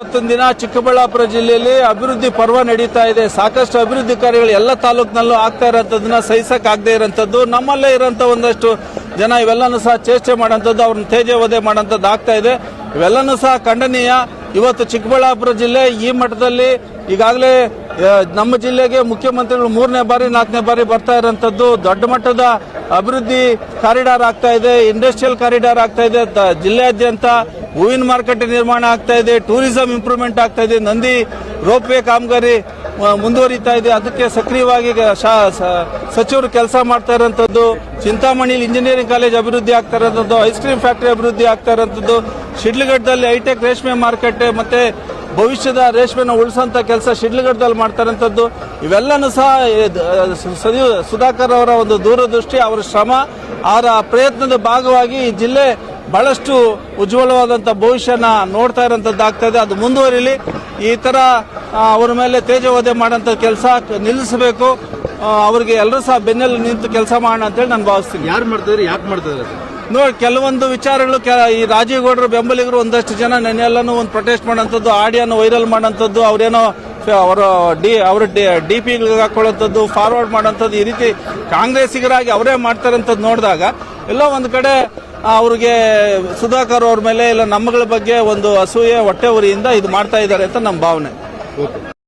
ಇವತ್ತಿನ ದಿನ ಚಿಕ್ಕಬಳ್ಳಾಪುರ ಜಿಲ್ಲೆಯಲ್ಲಿ ಅಭಿವೃದ್ಧಿ ಪರ್ವ ನಡೀತಾ ಇದೆ. ಸಾಕಷ್ಟು ಅಭಿವೃದ್ಧಿ ಕಾರ್ಯಗಳು ಎಲ್ಲ ತಾಲೂಕಿನಲ್ಲೂ ಆಗ್ತಾ ಇರೋಂಥದ್ದನ್ನ ಸಹಿಸಕ್ಕಾಗದೇ ಇರೋಂಥದ್ದು, ನಮ್ಮಲ್ಲೇ ಇರೋಂಥ ಒಂದಷ್ಟು ಜನ ಇವೆಲ್ಲನೂ ಸಹ ಚೇಷ್ಟೆ ಮಾಡೋಂಥದ್ದು, ಅವ್ರನ್ನ ತೇಜೋವಧೆ ಮಾಡೋಂಥದ್ದು ಆಗ್ತಾ ಇದೆ. ಇವೆಲ್ಲನೂ ಸಹ ಖಂಡನೀಯ. ಇವತ್ತು ಚಿಕ್ಕಬಳ್ಳಾಪುರ ಜಿಲ್ಲೆ ಈ ಮಟ್ಟದಲ್ಲಿ ಈಗಾಗಲೇ ನಮ್ಮ ಜಿಲ್ಲೆಗೆ ಮುಖ್ಯಮಂತ್ರಿಗಳು 3ನೇ ಬಾರಿ 4ನೇ ಬಾರಿ ಬರ್ತಾ ಇರೋಂಥದ್ದು, ದೊಡ್ಡ ಮಟ್ಟದ ಅಭಿವೃದ್ಧಿ ಕಾರಿಡಾರ್ ಆಗ್ತಾ ಇದೆ, ಇಂಡಸ್ಟ್ರಿಯಲ್ ಕಾರಿಡಾರ್ ಆಗ್ತಾ ಇದೆ, ಜಿಲ್ಲೆಯಾದ್ಯಂತ ಹೂವಿನ ಮಾರುಕಟ್ಟೆ ನಿರ್ಮಾಣ ಆಗ್ತಾ ಇದೆ, ಟೂರಿಸಂ ಇಂಪ್ರೂವ್ಮೆಂಟ್ ಆಗ್ತಾ ಇದೆ, ನಂದಿ ರೋಪ್ವೇ ಕಾಮಗಾರಿ ಮುಂದುವರಿತಾ ಇದೆ. ಅದಕ್ಕೆ ಸಕ್ರಿಯವಾಗಿ ಸಚಿವರು ಕೆಲಸ ಮಾಡ್ತಾ ಇರೋಂಥದ್ದು, ಚಿಂತಾಮಣಿಲಿ ಇಂಜಿನಿಯರಿಂಗ್ ಕಾಲೇಜ್ ಅಭಿವೃದ್ಧಿ ಆಗ್ತಾ ಇರೋಂಥದ್ದು, ಐಸ್ ಕ್ರೀಮ್ ಫ್ಯಾಕ್ಟರಿ ಅಭಿವೃದ್ಧಿ ಆಗ್ತಾ ಇರೋಂಥದ್ದು, ಶಿಡ್ಲಘಟ್ಟದಲ್ಲಿ ಹೈಟೆಕ್ ರೇಷ್ಮೆ ಮಾರುಕಟ್ಟೆ ಮತ್ತೆ ಭವಿಷ್ಯದ ರೇಷ್ಮೆನ ಉಳಿಸೋಂಥ ಕೆಲಸ ಶಿಡ್ಲಘಟ್ಟದಲ್ಲಿ ಮಾಡ್ತಾ ಇರೋಂಥದ್ದು, ಇವೆಲ್ಲನೂ ಸಹ ಸುಧಾಕರ್ ಅವರ ಒಂದು ದೂರದೃಷ್ಟಿ, ಅವರ ಶ್ರಮ, ಅವರ ಪ್ರಯತ್ನದ ಭಾಗವಾಗಿ ಈ ಜಿಲ್ಲೆ ಬಹಳಷ್ಟು ಉಜ್ವಲವಾದಂಥ ಭವಿಷ್ಯನ ನೋಡ್ತಾ ಇರೋಂಥದ್ದು ಆಗ್ತಾ ಇದೆ. ಅದು ಮುಂದುವರಿಲಿ. ಈ ತರ ಅವರ ಮೇಲೆ ತೇಜೋವಧೆ ಮಾಡೋಂಥ ಕೆಲಸ ನಿಲ್ಲಿಸಬೇಕು. ಅವರಿಗೆ ಎಲ್ಲರೂ ಸಹ ಬೆನ್ನೆಲ್ಲಿ ನಿಂತು ಕೆಲಸ ಮಾಡೋಣ ಅಂತೇಳಿ ನಾನು ಭಾವಿಸ್ತೀನಿ. ಯಾರು ಮಾಡ್ತಿದ್ರೆ ಯಾಕೆ ಮಾಡ್ತಿದ್ರೆ ನೋಡಿ, ಕೆಲವೊಂದು ವಿಚಾರಗಳು ಈ ರಾಜೀವ್ ಗೌಡರು ಬೆಂಬಲಿಗರು ಒಂದಷ್ಟು ಜನ ನೆನ್ನೆಲ್ಲನೂ ಒಂದು ಪ್ರೊಟೆಸ್ಟ್ ಮಾಡೋಂಥದ್ದು, ಆಡಿಯೋನ ವೈರಲ್ ಮಾಡೋಂಥದ್ದು, ಅವರೇನೋ ಅವರ ಡಿಪಿಗಳಿಗೆ ಹಾಕೊಳ್ಳೋಂಥದ್ದು, ಫಾರ್ವರ್ಡ್ ಮಾಡೋಂಥದ್ದು, ಈ ರೀತಿ ಕಾಂಗ್ರೆಸ್ಸಿಗರಾಗಿ ಅವರೇ ಮಾಡ್ತಾರಂಥದ್ದು ನೋಡಿದಾಗ ಎಲ್ಲೋ ಒಂದು ಕಡೆ ಅವ್ರಿಗೆ ಸುಧಾಕರ್ ಅವ್ರ ಮೇಲೆ ಇಲ್ಲ ನಮ್ಮಗಳ ಬಗ್ಗೆ ಒಂದು ಅಸೂಯೆ ಹೊಟ್ಟೆ ಉರಿಯಿಂದ ಇದು ಮಾಡ್ತಾ ಇದ್ದಾರೆ ಅಂತ ನಮ್ಮ ಭಾವನೆ.